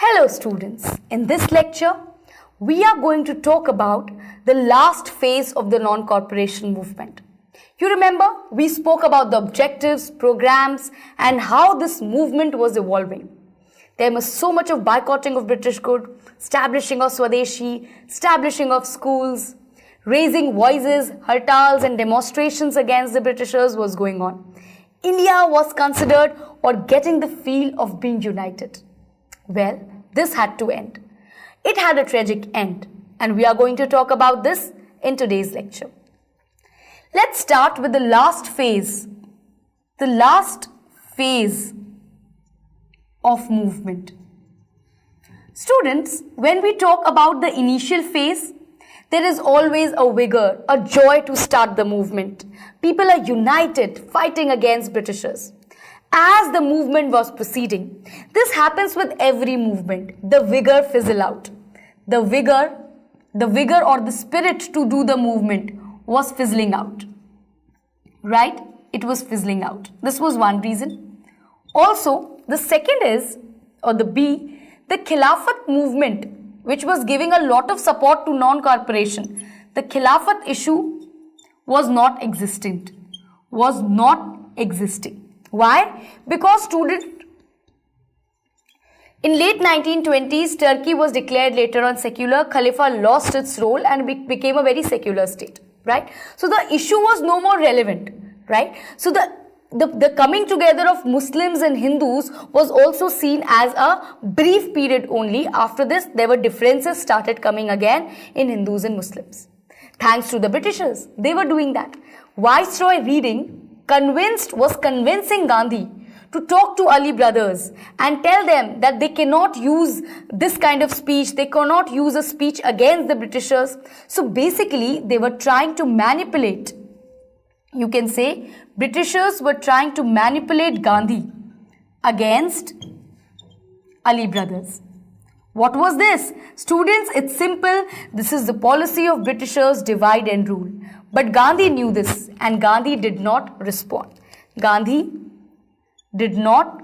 Hello students, in this lecture, we are going to talk about the last phase of the non-corporation movement. You remember, we spoke about the objectives, programs and how this movement was evolving. There was so much of boycotting of British good, establishing of Swadeshi, establishing of schools, raising voices, hartals and demonstrations against the Britishers was going on. India was considered or getting the feel of being united. Well, this had to end. It had a tragic end, and we are going to talk about this in today's lecture. Let's start with the last phase. The last phase of movement. Students, when we talk about the initial phase, there is always a vigor, a joy to start the movement. People are united, fighting against Britishers. As the movement was proceeding, this happens with every movement. The vigor fizzle out. The vigor or the spirit to do the movement was fizzling out. Right? It was fizzling out. This was one reason. Also, the second is, or the B, the Khilafat movement, which was giving a lot of support to non-corporation. The Khilafat issue was not existent. Was not existing. Why? Because in late 1920s, Turkey was declared later on secular. Khalifa lost its role and became a very secular state, right? So the issue was no more relevant, right? So the coming together of Muslims and Hindus was also seen as a brief period only. After this, there were differences started coming again in Hindus and Muslims. Thanks to the Britishers, they were doing that. Viceroy Reading was convincing Gandhi to talk to Ali brothers and tell them that they cannot use this kind of speech, they cannot use a speech against the Britishers. So basically, they were trying to manipulate. You can say, Britishers were trying to manipulate Gandhi against Ali brothers. What was this? Students, it's simple. This is the policy of Britishers, divide and rule. But Gandhi knew this and Gandhi did not respond. Gandhi did not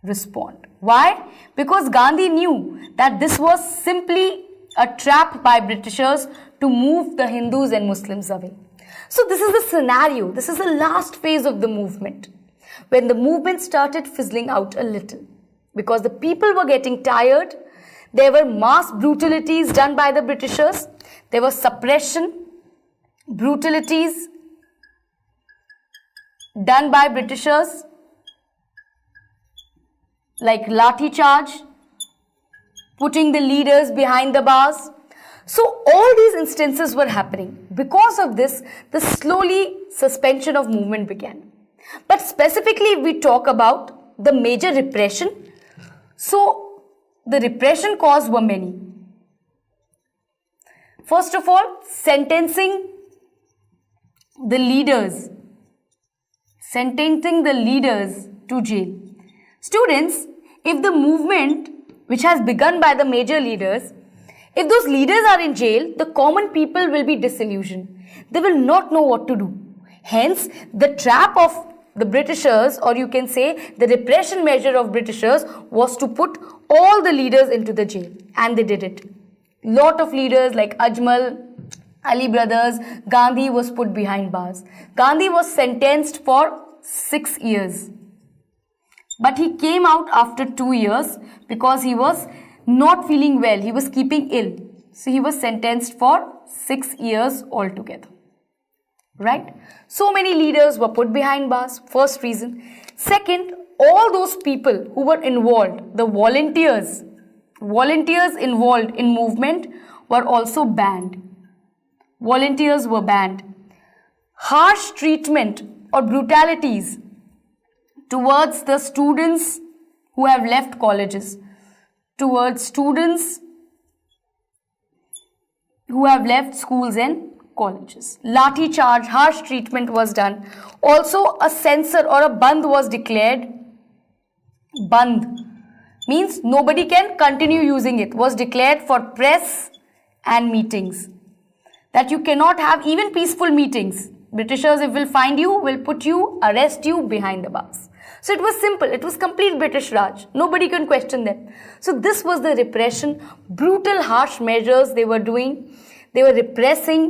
respond. Why? Because Gandhi knew that this was simply a trap by Britishers to move the Hindus and Muslims away. So this is the scenario. This is the last phase of the movement, when the movement started fizzling out a little. Because the people were getting tired. There were mass brutalities done by the Britishers. There was suppression, brutalities done by Britishers, like lathi charge, putting the leaders behind the bars. So all these instances were happening. Because of this, the slowly suspension of movement began. But specifically, if we talk about the major repression, so the repression causes were many. First of all, sentencing the leaders to jail. Students, if the movement which has begun by the major leaders, if those leaders are in jail, the common people will be disillusioned. They will not know what to do. Hence, the trap of the Britishers, or you can say the repression measure of Britishers, was to put all the leaders into the jail. And they did it. Lot of leaders like Ajmal, Ali brothers, Gandhi was put behind bars. Gandhi was sentenced for 6 years. But he came out after 2 years because he was not feeling well. He was keeping ill. So he was sentenced for 6 years altogether. Right? So many leaders were put behind bars. First reason. Second, all those people who were involved, the volunteers involved in movement were also banned. Volunteers were banned. Harsh treatment or brutalities towards the students who have left colleges, towards students who have left schools and colleges. Lathi charge, harsh treatment was done. Also, a censor or a band was declared. Band means nobody can continue using it. Was declared for press and meetings. That you cannot have even peaceful meetings. Britishers, if will find you, will put you, arrest you behind the bars. So it was simple. It was complete British Raj. Nobody can question them. So this was the repression, brutal, harsh measures they were doing. They were repressing,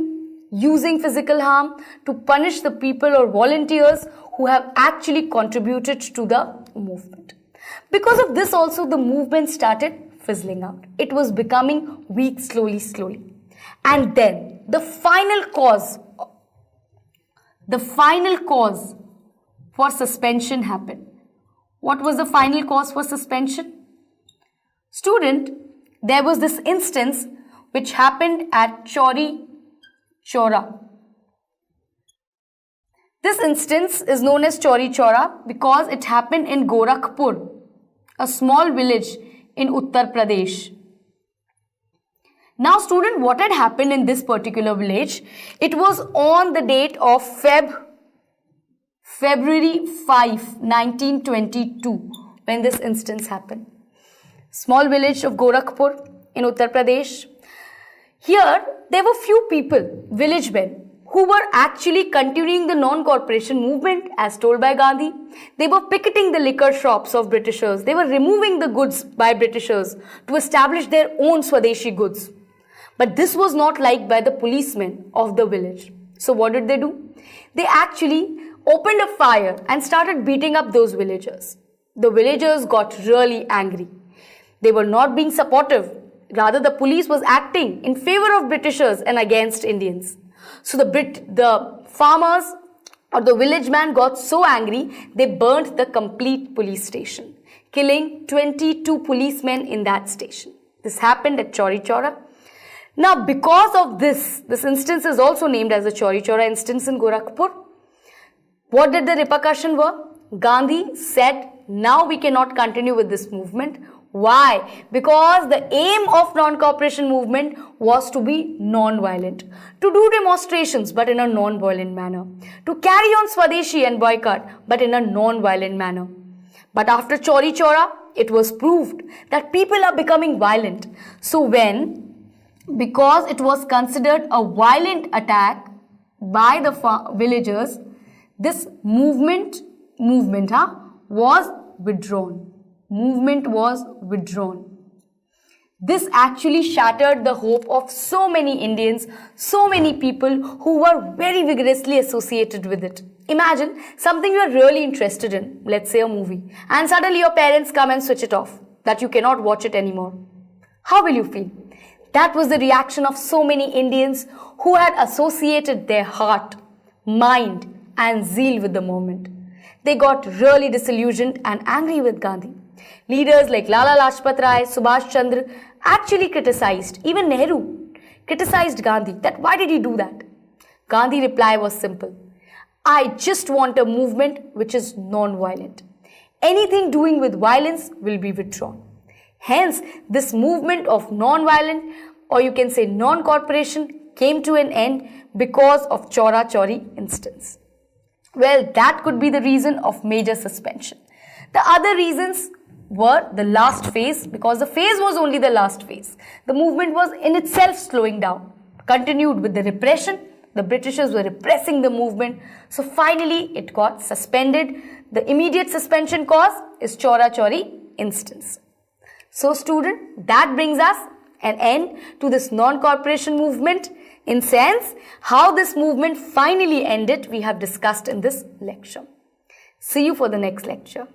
using physical harm to punish the people or volunteers who have actually contributed to the movement. Because of this also, the movement started fizzling out. It was becoming weak slowly. And then the final cause for suspension happened. What was the final cause for suspension? Student, there was this instance which happened at Chauri Chaura. This instance is known as Chauri Chaura because it happened in Gorakhpur, a small village in Uttar Pradesh. Now student, what had happened in this particular village? It was on the date of February 5, 1922 when this instance happened. Small village of Gorakhpur in Uttar Pradesh. Here, there were few people, village men, who were actually continuing the non-corporation movement as told by Gandhi. They were picketing the liquor shops of Britishers. They were removing the goods by Britishers to establish their own Swadeshi goods. But this was not liked by the policemen of the village. So what did they do? They actually opened a fire and started beating up those villagers. The villagers got really angry. They were not being supportive. Rather, the police was acting in favor of Britishers and against Indians. So the farmers or the village man got so angry, they burnt the complete police station, killing 22 policemen in that station. This happened at Chauri Chaura. Now, because of this instance is also named as the Chauri Chaura instance in Gorakhpur. What did the repercussion were? Gandhi said, now we cannot continue with this movement. Why? Because the aim of non-cooperation movement was to be non-violent, to do demonstrations but in a non-violent manner, to carry on Swadeshi and boycott but in a non-violent manner. But after Chauri Chaura, it was proved that people are becoming violent. So because it was considered a violent attack by the villagers, this movement was withdrawn. Movement was withdrawn. This actually shattered the hope of so many Indians, so many people who were very vigorously associated with it. Imagine something you are really interested in, let's say a movie, and suddenly your parents come and switch it off, that you cannot watch it anymore. How will you feel? That was the reaction of so many Indians who had associated their heart, mind, and zeal with the movement. They got really disillusioned and angry with Gandhi. Leaders like Lala Lajpat Rai, Subhash Chandra actually criticized, even Nehru criticized Gandhi, that why did he do that? Gandhi's reply was simple. I just want a movement which is non-violent. Anything doing with violence will be withdrawn. Hence, this movement of non-violent, or you can say non-corporation, came to an end because of Chaura Chauri instance. Well, that could be the reason of major suspension. The other reasons were the last phase, because the phase was only the last phase. The movement was in itself slowing down. Continued with the repression. The Britishers were repressing the movement. So finally, it got suspended. The immediate suspension cause is Chaura Chauri instance. So student, that brings us an end to this non-corporation movement. In sense, how this movement finally ended, we have discussed in this lecture. See you for the next lecture.